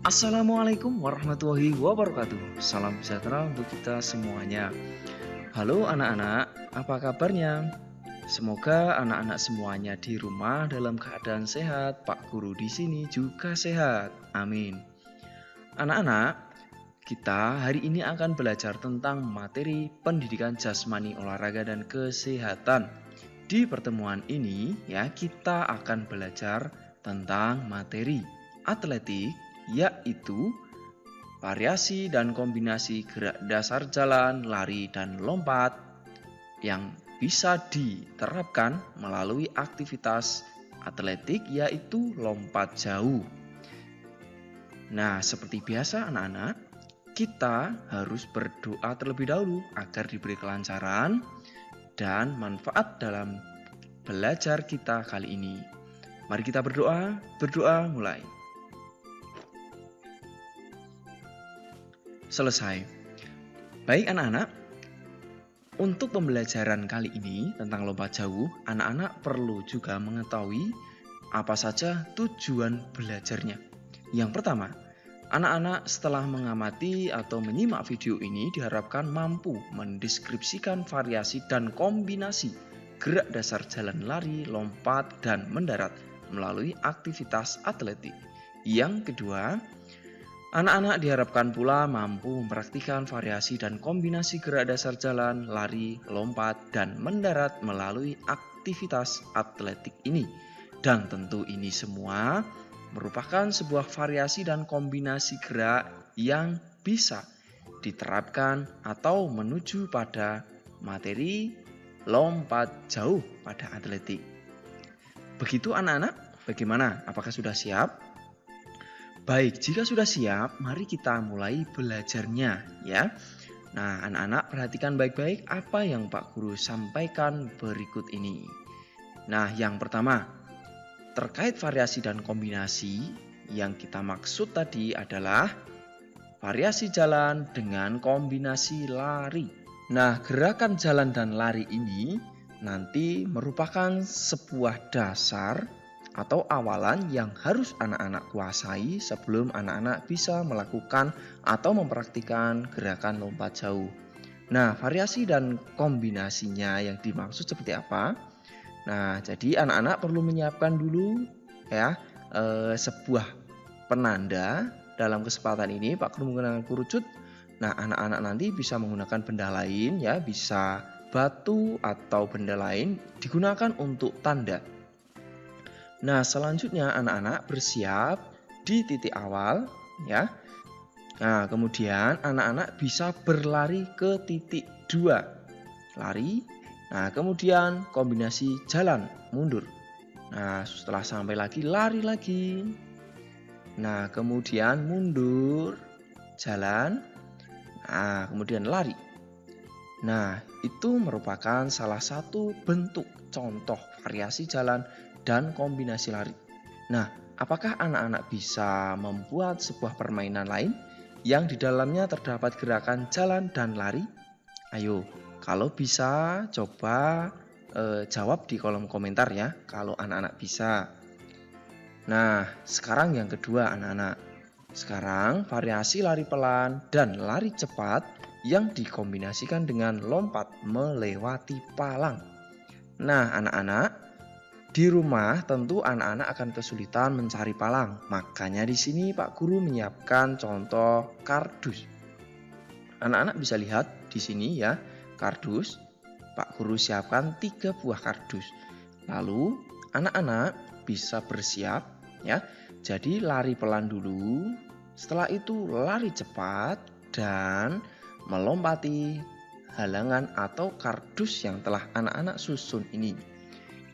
Assalamualaikum warahmatullahi wabarakatuh. Salam sejahtera untuk kita semuanya. Halo anak-anak, apa kabarnya? Semoga anak-anak semuanya di rumah dalam keadaan sehat. Pak Guru di sini juga sehat. Amin. Anak-anak, kita hari ini akan belajar tentang materi pendidikan jasmani, olahraga, dan kesehatan. Di pertemuan ini kita akan belajar tentang materi atletik, yaitu variasi dan kombinasi gerak dasar jalan, lari, dan lompat yang bisa diterapkan melalui aktivitas atletik, yaitu lompat jauh. Nah, seperti biasa anak-anak, kita harus berdoa terlebih dahulu agar diberi kelancaran dan manfaat dalam belajar kita kali ini. Mari kita berdoa mulai. Selesai. Baik anak-anak, untuk pembelajaran kali ini tentang lompat jauh, anak-anak perlu juga mengetahui apa saja tujuan belajarnya. Yang pertama, anak-anak setelah mengamati atau menyimak video ini diharapkan mampu mendeskripsikan variasi dan kombinasi gerak dasar jalan, lari, lompat, dan mendarat melalui aktivitas atletik. Yang kedua, anak-anak diharapkan pula mampu mempraktikkan variasi dan kombinasi gerak dasar jalan, lari, lompat, dan mendarat melalui aktivitas atletik ini. Dan tentu ini semua merupakan sebuah variasi dan kombinasi gerak yang bisa diterapkan atau menuju pada materi lompat jauh pada atletik. Begitu anak-anak, bagaimana? Apakah sudah siap? Baik, jika sudah siap, mari kita mulai belajarnya ya. Nah, anak-anak perhatikan baik-baik apa yang Pak Guru sampaikan berikut ini. Nah, yang pertama, terkait variasi dan kombinasi, yang kita maksud tadi adalah variasi jalan dengan kombinasi lari. Nah, gerakan jalan dan lari ini nanti merupakan sebuah dasar atau awalan yang harus anak-anak kuasai sebelum anak-anak bisa melakukan atau mempraktikkan gerakan lompat jauh. Nah, variasi dan kombinasinya yang dimaksud seperti apa? Nah, jadi anak-anak perlu menyiapkan dulu sebuah penanda. Dalam kesempatan ini Pak Guru menggunakan kerucut. Nah, anak-anak nanti bisa menggunakan benda lain ya, bisa batu atau benda lain digunakan untuk tanda. Nah, selanjutnya anak-anak bersiap di titik awal ya. Nah, kemudian anak-anak bisa berlari ke titik 2. Lari. Nah, kemudian kombinasi jalan mundur. Nah, setelah sampai lagi lari lagi. Nah, kemudian mundur, jalan. Nah, kemudian lari. Nah, itu merupakan salah satu bentuk contoh variasi jalan dan kombinasi lari. Nah, apakah anak-anak bisa membuat sebuah permainan lain yang di dalamnya terdapat gerakan jalan dan lari? Ayo, kalau bisa coba jawab di kolom komentar ya, kalau anak-anak bisa. Nah, sekarang yang kedua anak-anak. Sekarang variasi lari pelan dan lari cepat yang dikombinasikan dengan lompat melewati palang. Nah, anak-anak, di rumah tentu anak-anak akan kesulitan mencari palang. Makanya di sini Pak Guru menyiapkan contoh kardus. Anak-anak bisa lihat di sini ya, kardus. Pak Guru siapkan 3 buah kardus. Lalu anak-anak bisa bersiap ya. Jadi lari pelan dulu. Setelah itu lari cepat dan melompati halangan atau kardus yang telah anak-anak susun ini.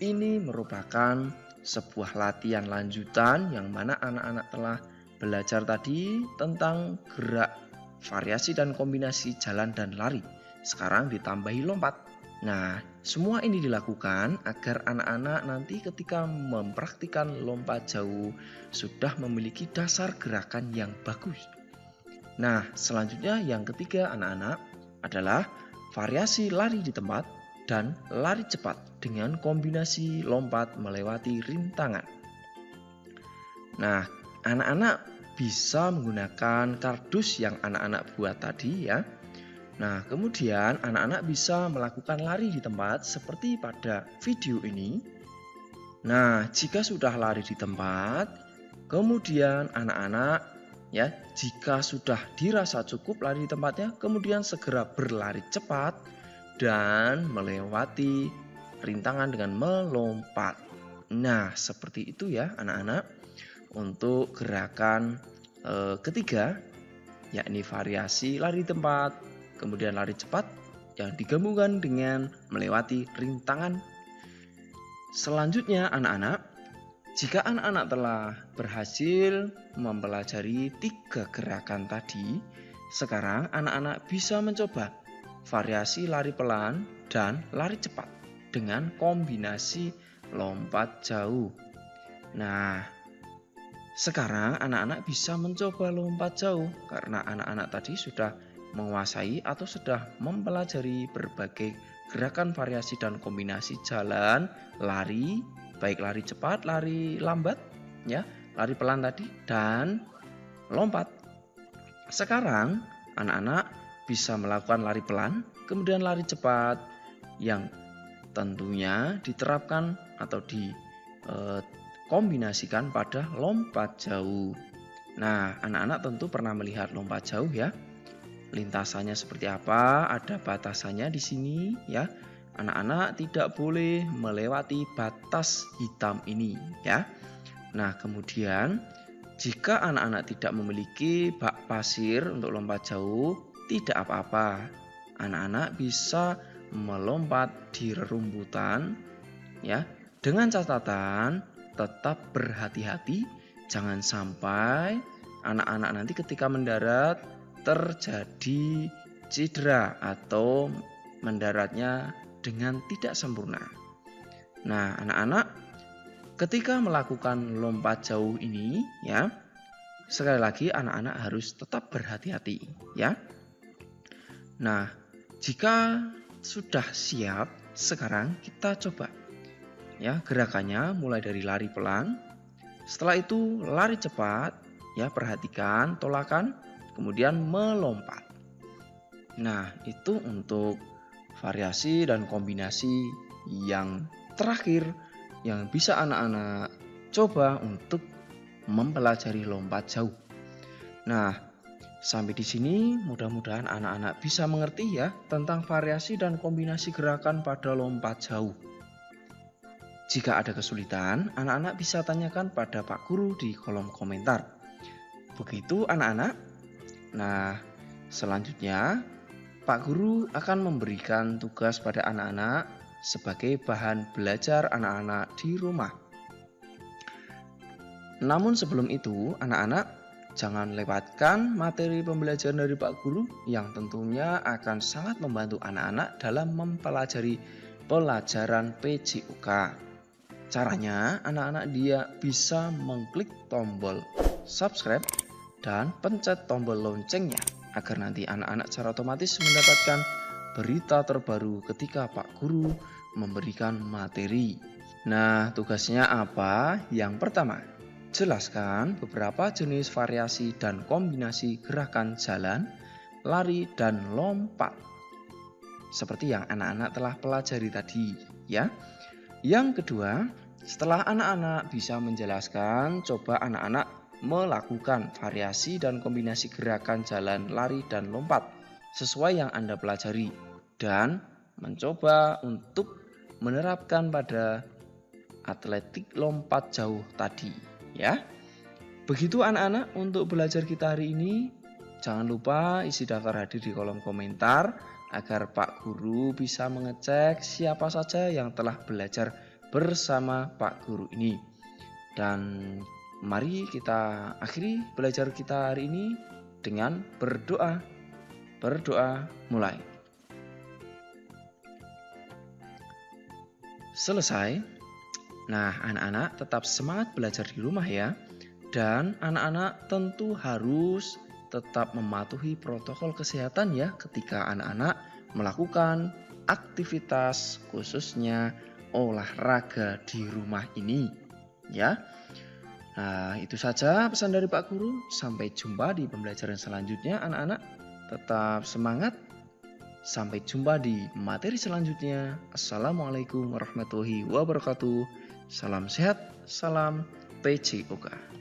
Ini merupakan sebuah latihan lanjutan yang mana anak-anak telah belajar tadi tentang gerak, variasi dan kombinasi jalan dan lari. Sekarang ditambahi lompat. Nah, semua ini dilakukan agar anak-anak nanti ketika mempraktikkan lompat jauh sudah memiliki dasar gerakan yang bagus. Nah, selanjutnya yang ketiga anak-anak adalah variasi lari di tempat. dan lari cepat dengan kombinasi lompat melewati rintangan. Nah, anak-anak bisa menggunakan kardus yang anak-anak buat tadi ya. Nah, kemudian anak-anak bisa melakukan lari di tempat seperti pada video ini. Nah, jika sudah lari di tempat, kemudian anak-anak ya, jika sudah dirasa cukup lari di tempatnya, kemudian segera berlari cepat dan melewati rintangan dengan melompat. Nah, seperti itu ya anak-anak untuk gerakan ketiga, yakni variasi lari di tempat, kemudian lari cepat yang digabungkan dengan melewati rintangan. Selanjutnya anak-anak, jika anak-anak telah berhasil mempelajari 3 gerakan tadi, sekarang anak-anak bisa mencoba variasi lari pelan dan lari cepat dengan kombinasi lompat jauh. Nah, sekarang anak-anak bisa mencoba lompat jauh karena anak-anak tadi sudah menguasai atau sudah mempelajari berbagai gerakan variasi dan kombinasi jalan, lari, baik lari cepat, lari lambat, ya, lari pelan tadi, dan lompat. Sekarang anak-anak bisa melakukan lari pelan, kemudian lari cepat yang tentunya diterapkan atau dikombinasikan pada lompat jauh. Nah, anak-anak tentu pernah melihat lompat jauh ya. Lintasannya seperti apa? Ada batasannya di sini ya. Anak-anak tidak boleh melewati batas hitam ini ya. Nah, kemudian jika anak-anak tidak memiliki bak pasir untuk lompat jauh, tidak apa-apa. Anak-anak bisa melompat di rerumputan ya. Dengan catatan tetap berhati-hati, jangan sampai anak-anak nanti ketika mendarat terjadi cedera atau mendaratnya dengan tidak sempurna. Nah, anak-anak ketika melakukan lompat jauh ini ya, sekali lagi anak-anak harus tetap berhati-hati ya. Nah, jika sudah siap, sekarang kita coba ya gerakannya mulai dari lari pelan. Setelah itu lari cepat ya, perhatikan tolakan, kemudian melompat. Nah, itu untuk variasi dan kombinasi yang terakhir yang bisa anak-anak coba untuk mempelajari lompat jauh. Nah, sampai di sini mudah-mudahan anak-anak bisa mengerti ya tentang variasi dan kombinasi gerakan pada lompat jauh. Jika ada kesulitan, anak-anak bisa tanyakan pada Pak Guru di kolom komentar. Begitu anak-anak. Nah, selanjutnya Pak Guru akan memberikan tugas pada anak-anak sebagai bahan belajar anak-anak di rumah. Namun sebelum itu, anak-anak jangan lewatkan materi pembelajaran dari Pak Guru yang tentunya akan sangat membantu anak-anak dalam mempelajari pelajaran PJOK. Caranya, anak-anak dia bisa mengklik tombol subscribe dan pencet tombol loncengnya agar nanti anak-anak secara otomatis mendapatkan berita terbaru ketika Pak Guru memberikan materi. Nah, tugasnya apa? Yang pertama, jelaskan beberapa jenis variasi dan kombinasi gerakan jalan, lari, dan lompat. Seperti yang anak-anak telah pelajari tadi, ya. Yang kedua, setelah anak-anak bisa menjelaskan, coba anak-anak melakukan variasi dan kombinasi gerakan jalan, lari, dan lompat sesuai yang Anda pelajari dan mencoba untuk menerapkan pada atletik lompat jauh tadi ya. Begitu anak-anak untuk belajar kita hari ini. Jangan lupa isi daftar hadir di kolom komentar agar Pak Guru bisa mengecek siapa saja yang telah belajar bersama Pak Guru ini. Dan mari kita akhiri belajar kita hari ini dengan berdoa. Berdoa mulai. Selesai. Nah, anak-anak tetap semangat belajar di rumah ya. Dan anak-anak tentu harus tetap mematuhi protokol kesehatan ya ketika anak-anak melakukan aktivitas khususnya olahraga di rumah ini ya. Nah, itu saja pesan dari Pak Guru. Sampai jumpa di pembelajaran selanjutnya anak-anak. Tetap semangat. Sampai jumpa di materi selanjutnya. Assalamualaikum warahmatullahi wabarakatuh. Salam sehat, salam PJOK.